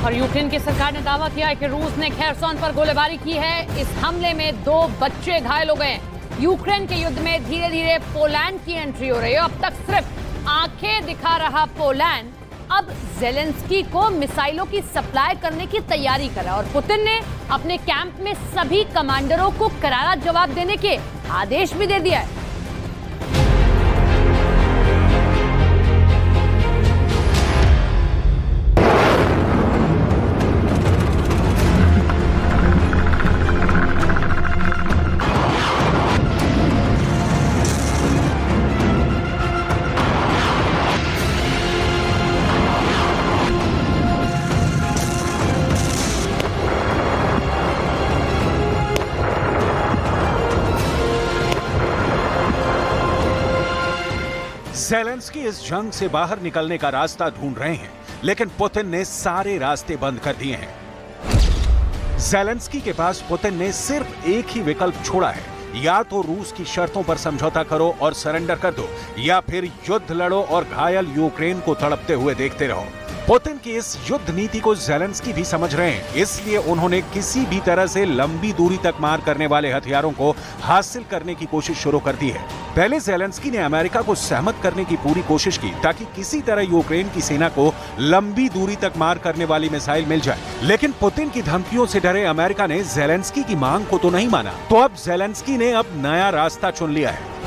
और यूक्रेन की सरकार ने दावा किया है कि रूस ने खेरसोन पर गोलीबारी की है। इस हमले में 2 बच्चे घायल हो गए। यूक्रेन के युद्ध में धीरे धीरे पोलैंड की एंट्री हो रही है। अब तक सिर्फ आंखें दिखा रहा पोलैंड अब ज़ेलेंस्की को मिसाइलों की सप्लाई करने की तैयारी करा और पुतिन ने अपने कैंप में सभी कमांडरों को करारा जवाब देने के आदेश भी दे दिया है। ज़ेलेंस्की इस जंग से बाहर निकलने का रास्ता ढूंढ रहे हैं, लेकिन पुतिन ने सारे रास्ते बंद कर दिए हैं। ज़ेलेंस्की के पास पुतिन ने सिर्फ एक ही विकल्प छोड़ा है, या तो रूस की शर्तों पर समझौता करो और सरेंडर कर दो, या फिर युद्ध लड़ो और घायल यूक्रेन को तड़पते हुए देखते रहो। पुतिन की इस युद्ध नीति को ज़ेलेंस्की भी समझ रहे हैं, इसलिए उन्होंने किसी भी तरह से लंबी दूरी तक मार करने वाले हथियारों को हासिल करने की कोशिश शुरू कर दी है। पहले ज़ेलेंस्की ने अमेरिका को सहमत करने की पूरी कोशिश की ताकि किसी तरह यूक्रेन की सेना को लंबी दूरी तक मार करने वाली मिसाइल मिल जाए, लेकिन पुतिन की धमकियों से डरे अमेरिका ने ज़ेलेंस्की की मांग को तो नहीं माना। तो अब ज़ेलेंस्की ने अब नया रास्ता चुन लिया है।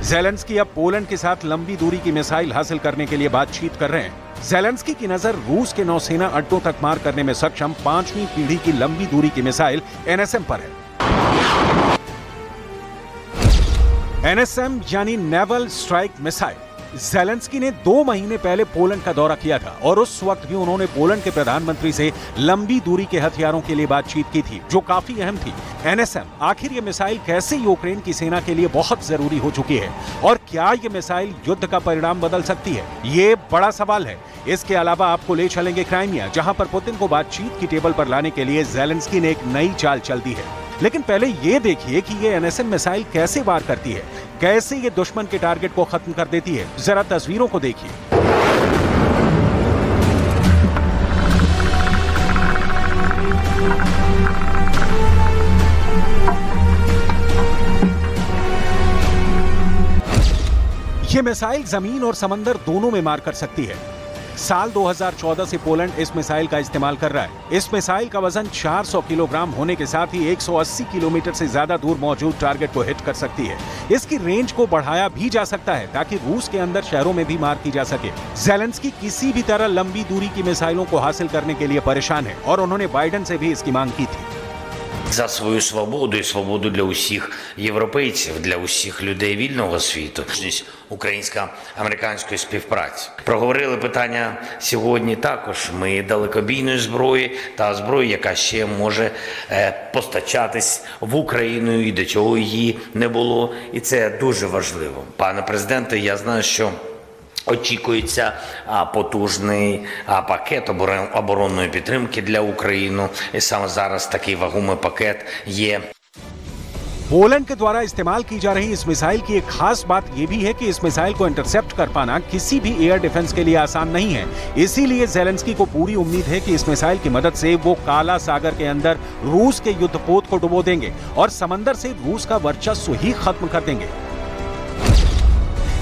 ज़ेलेंस्की अब पोलैंड के साथ लंबी दूरी की मिसाइल हासिल करने के लिए बातचीत कर रहे हैं। ज़ेलेंस्की की नजर रूस के नौसेना अड्डों तक मार करने में सक्षम 5वीं पीढ़ी की लंबी दूरी की मिसाइल NSM पर है। NSM यानी नेवल स्ट्राइक मिसाइल। ज़ेलेंस्की ने 2 महीने पहले पोलैंड का दौरा किया था और उस वक्त भी उन्होंने पोलैंड के प्रधानमंत्री से लंबी दूरी के हथियारों के लिए बातचीत की थी, जो काफी अहम थी। NSM आखिर ये मिसाइल कैसे यूक्रेन की सेना के लिए बहुत जरूरी हो चुकी है और क्या ये मिसाइल युद्ध का परिणाम बदल सकती है, ये बड़ा सवाल है। इसके अलावा आपको ले चलेंगे क्राइमिया, जहां पर पुतिन को बातचीत की टेबल पर लाने के लिए ज़ेलेंस्की ने एक नई चाल चल दी है। लेकिन पहले ये देखिए कि ये NSM मिसाइल कैसे वार करती है, कैसे ये दुश्मन के टारगेट को खत्म कर देती है। जरा तस्वीरों को देखिए। ये मिसाइल जमीन और समंदर दोनों में मार कर सकती है। साल 2014 से पोलैंड इस मिसाइल का इस्तेमाल कर रहा है। इस मिसाइल का वजन 400 किलोग्राम होने के साथ ही 180 किलोमीटर से ज्यादा दूर मौजूद टारगेट को हिट कर सकती है। इसकी रेंज को बढ़ाया भी जा सकता है ताकि रूस के अंदर शहरों में भी मार की जा सके। ज़ेलेंस्की किसी भी तरह लंबी दूरी की मिसाइलों को हासिल करने के लिए परेशान है और उन्होंने बाइडेन से भी इसकी मांग की थी। За свою свободу і свободу для усіх європейців, для усіх людей вільного світу. Українсько-американської співпраці. Проговорили питання сьогодні також. Ми далекобійної зброї та зброї, яка ще може постачатись в Україну і до цього її не було. І це дуже важливо. Пане президенте, я знаю, що очікується потужний пакет оборонної підтримки для України. І саме зараз такий вагомий пакет є. पोलैंड के द्वारा इस्तेमाल की जा रही इस मिसाइल की एक खास बात यह भी है कि इस मिसाइल को इंटरसेप्ट कर पाना किसी भी एयर डिफेंस के लिए आसान नहीं है। इसीलिए ज़ेलेंस्की को पूरी उम्मीद है कि इस मिसाइल की मदद से वो काला सागर के अंदर रूस के युद्धपोत को डुबो देंगे और समंदर से रूस का वर्चस्व ही खत्म कर देंगे।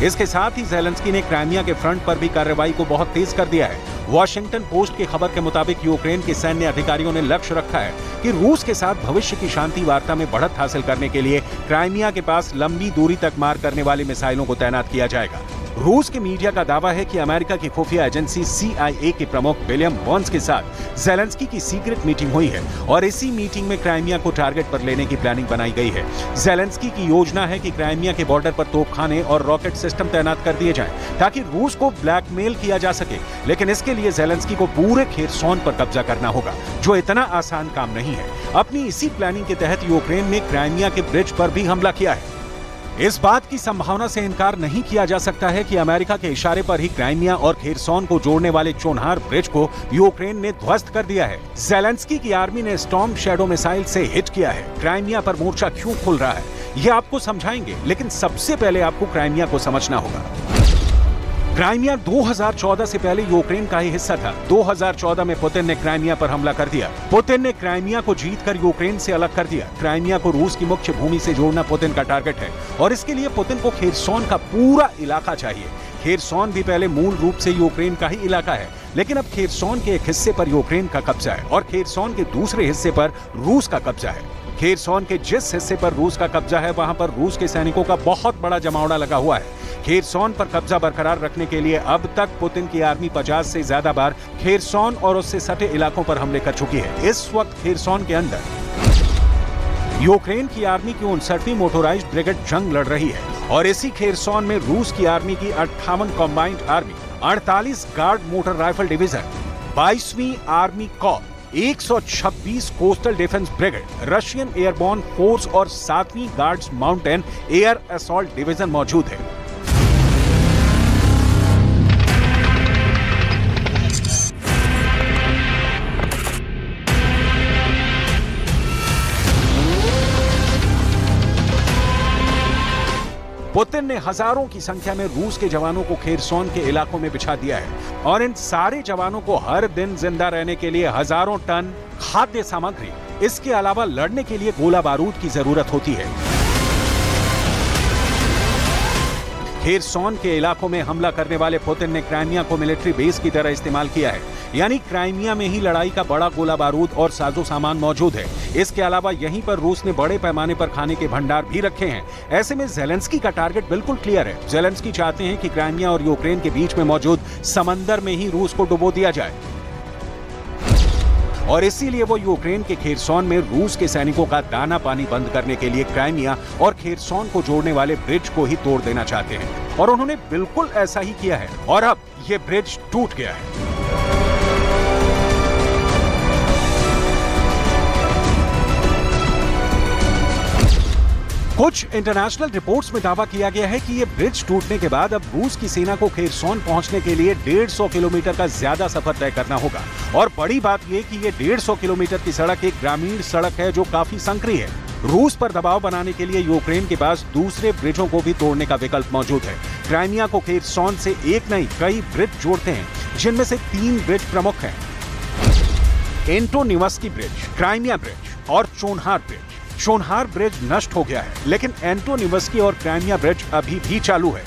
इसके साथ ही ज़ेलेंस्की ने क्राइमिया के फ्रंट पर भी कार्रवाई को बहुत तेज कर दिया है। वॉशिंगटन पोस्ट की खबर के मुताबिक यूक्रेन के सैन्य अधिकारियों ने लक्ष्य रखा है कि रूस के साथ भविष्य की शांति वार्ता में बढ़त हासिल करने के लिए क्राइमिया के पास लंबी दूरी तक मार करने वाली मिसाइलों को तैनात किया जाएगा। रूस के मीडिया का दावा है कि अमेरिका की खुफिया एजेंसी CIA के प्रमुख विलियम बर्न्स के साथ ज़ेलेंस्की की सीक्रेट मीटिंग हुई है और इसी मीटिंग में क्राइमिया को टारगेट पर लेने की प्लानिंग बनाई गई है। ज़ेलेंस्की की योजना है कि क्राइमिया के बॉर्डर पर तोपखाने और रॉकेट सिस्टम तैनात कर दिए जाएं ताकि रूस को ब्लैकमेल किया जा सके, लेकिन इसके लिए ज़ेलेंस्की को पूरे खेरसोन पर कब्जा करना होगा, जो इतना आसान काम नहीं है। अपनी इसी प्लानिंग के तहत यूक्रेन ने क्राइमिया के ब्रिज पर भी हमला किया है। इस बात की संभावना से इनकार नहीं किया जा सकता है कि अमेरिका के इशारे पर ही क्राइमिया और खेरसोन को जोड़ने वाले चोनहार ब्रिज को यूक्रेन ने ध्वस्त कर दिया है। ज़ेलेंस्की की आर्मी ने स्टॉर्म शैडो मिसाइल से हिट किया है। क्राइमिया पर मोर्चा क्यों खुल रहा है, ये आपको समझाएंगे, लेकिन सबसे पहले आपको क्राइमिया को समझना होगा। क्राइमिया 2014 से पहले यूक्रेन का ही हिस्सा था। 2014 में पुतिन ने क्राइमिया पर हमला कर दिया। पुतिन ने क्राइमिया को जीतकर यूक्रेन से अलग कर दिया। क्राइमिया को रूस की मुख्य भूमि से जोड़ना पुतिन का टारगेट है और इसके लिए पुतिन को खेरसोन का पूरा इलाका चाहिए। खेरसोन भी पहले मूल रूप से यूक्रेन का ही इलाका है, लेकिन अब खेरसोन के एक हिस्से पर यूक्रेन का कब्जा है और खेरसोन के दूसरे हिस्से पर रूस का कब्जा है। खेरसोन के जिस हिस्से पर रूस का कब्जा है वहां पर रूस के सैनिकों का बहुत बड़ा जमावड़ा लगा हुआ है। खेरसोन पर कब्जा बरकरार रखने के लिए अब तक पुतिन की आर्मी 50 से ज्यादा बार खेरसोन और उससे सटे इलाकों पर हमले कर चुकी है। इस वक्त खेरसोन के अंदर यूक्रेन की आर्मी की 59वीं मोटोराइज्ड ब्रिगेड जंग लड़ रही है और इसी खेरसोन में रूस की आर्मी की 58 combined army, 48 guard motor rifle division, 22वीं army corps, 126 coastal defence brigade, Russian airborne force और 7वीं guards mountain air assault division मौजूद है। पुतिन ने हजारों की संख्या में रूस के जवानों को खेरसोन के इलाकों में बिछा दिया है और इन सारे जवानों को हर दिन जिंदा रहने के लिए हजारों टन खाद्य सामग्री, इसके अलावा लड़ने के लिए गोला बारूद की जरूरत होती है। खेरसोन के इलाकों में हमला करने वाले पुतिन ने क्राइमिया को मिलिट्री बेस की तरह इस्तेमाल किया है, यानी क्राइमिया में ही लड़ाई का बड़ा गोला बारूद और साजो सामान मौजूद है। इसके अलावा यहीं पर रूस ने बड़े पैमाने पर खाने के भंडार भी रखे हैं। ऐसे में ज़ेलेंस्की का टारगेट बिल्कुल क्लियर है। ज़ेलेंस्की चाहते हैं कि क्राइमिया और यूक्रेन के बीच में मौजूद समंदर में ही रूस को डुबो दिया जाए और इसीलिए वो यूक्रेन के खेरसोन में रूस के सैनिकों का दाना पानी बंद करने के लिए क्राइमिया और खेरसोन को जोड़ने वाले ब्रिज को ही तोड़ देना चाहते हैं और उन्होंने बिल्कुल ऐसा ही किया है और अब ये ब्रिज टूट गया है। कुछ इंटरनेशनल रिपोर्ट्स में दावा किया गया है कि ये ब्रिज टूटने के बाद अब रूस की सेना को खेरसोन पहुंचने के लिए 150 किलोमीटर का ज्यादा सफर तय करना होगा और बड़ी बात यह कि ये 150 किलोमीटर की सड़क एक ग्रामीण सड़क है जो काफी संकरी है। रूस पर दबाव बनाने के लिए यूक्रेन के पास दूसरे ब्रिजों को भी तोड़ने का विकल्प मौजूद है। क्राइमिया को खेरसोन से एक नहीं कई ब्रिज जोड़ते हैं, जिनमें से 3 ब्रिज प्रमुख हैं: एंटोनिवस्की ब्रिज, क्राइमिया ब्रिज और चोनहार ब्रिज। चोनहार ब्रिज नष्ट हो गया है, लेकिन एंटोनिवस्की और क्राइमिया ब्रिज अभी भी चालू है।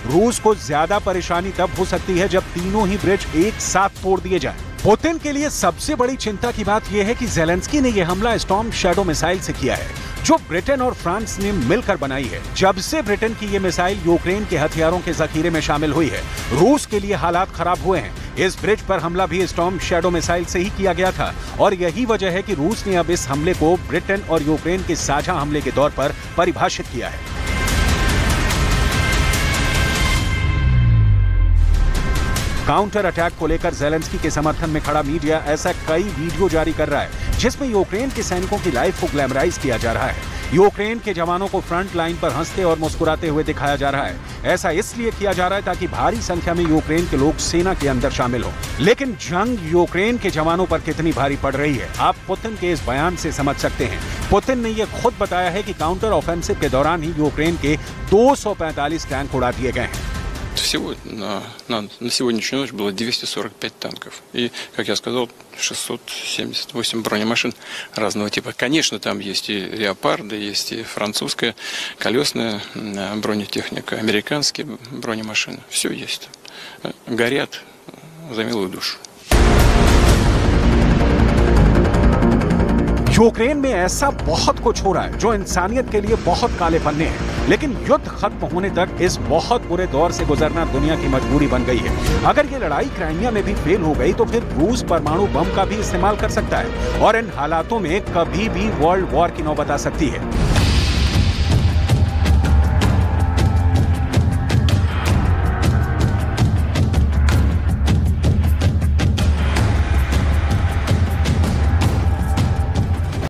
रूस को ज्यादा परेशानी तब हो सकती है जब तीनों ही ब्रिज एक साथ तोड़ दिए जाएं। पुतिन के लिए सबसे बड़ी चिंता की बात यह है कि ज़ेलेंस्की ने यह हमला स्टॉर्म शैडो मिसाइल से किया है, जो ब्रिटेन और फ्रांस ने मिलकर बनाई है। जब से ब्रिटेन की ये मिसाइल यूक्रेन के हथियारों के जखीरे में शामिल हुई है, रूस के लिए हालात खराब हुए हैं। इस ब्रिज पर हमला भी स्टॉर्म शैडो मिसाइल से ही किया गया था और यही वजह है कि रूस ने अब इस हमले को ब्रिटेन और यूक्रेन के साझा हमले के तौर पर परिभाषित किया है। काउंटर अटैक को लेकर ज़ेलेंस्की के समर्थन में खड़ा मीडिया ऐसा कई वीडियो जारी कर रहा है जिसमें यूक्रेन के सैनिकों की लाइफ को ग्लैमराइज किया जा रहा है। यूक्रेन के जवानों को फ्रंट लाइन पर हंसते और मुस्कुराते हुए दिखाया जा रहा है। ऐसा इसलिए किया जा रहा है ताकि भारी संख्या में यूक्रेन के लोग सेना के अंदर शामिल हो। लेकिन जंग यूक्रेन के जवानों पर कितनी भारी पड़ रही है, आप पुतिन के इस बयान से समझ सकते हैं। पुतिन ने यह खुद बताया है कि काउंटर ऑफेंसिव के दौरान ही यूक्रेन के 245 टैंक उड़ा दिए गए हैं। Всего на сегодняшнюю ночь было 245 танков. И, как я сказал, 678 бронемашин разного типа. Конечно, там есть и леопарды, есть и французская колесная бронетехника, американские бронемашины. Все есть. Горят за милую душу. यूक्रेन में ऐसा बहुत कुछ हो रहा है जो इंसानियत के लिए बहुत काले पन्ने हैं, लेकिन युद्ध खत्म होने तक इस बहुत बुरे दौर से गुजरना दुनिया की मजबूरी बन गई है। अगर ये लड़ाई क्राइमिया में भी फेल हो गई तो फिर रूस परमाणु बम का भी इस्तेमाल कर सकता है और इन हालातों में कभी भी वर्ल्ड वॉर की नौबत आ सकती है।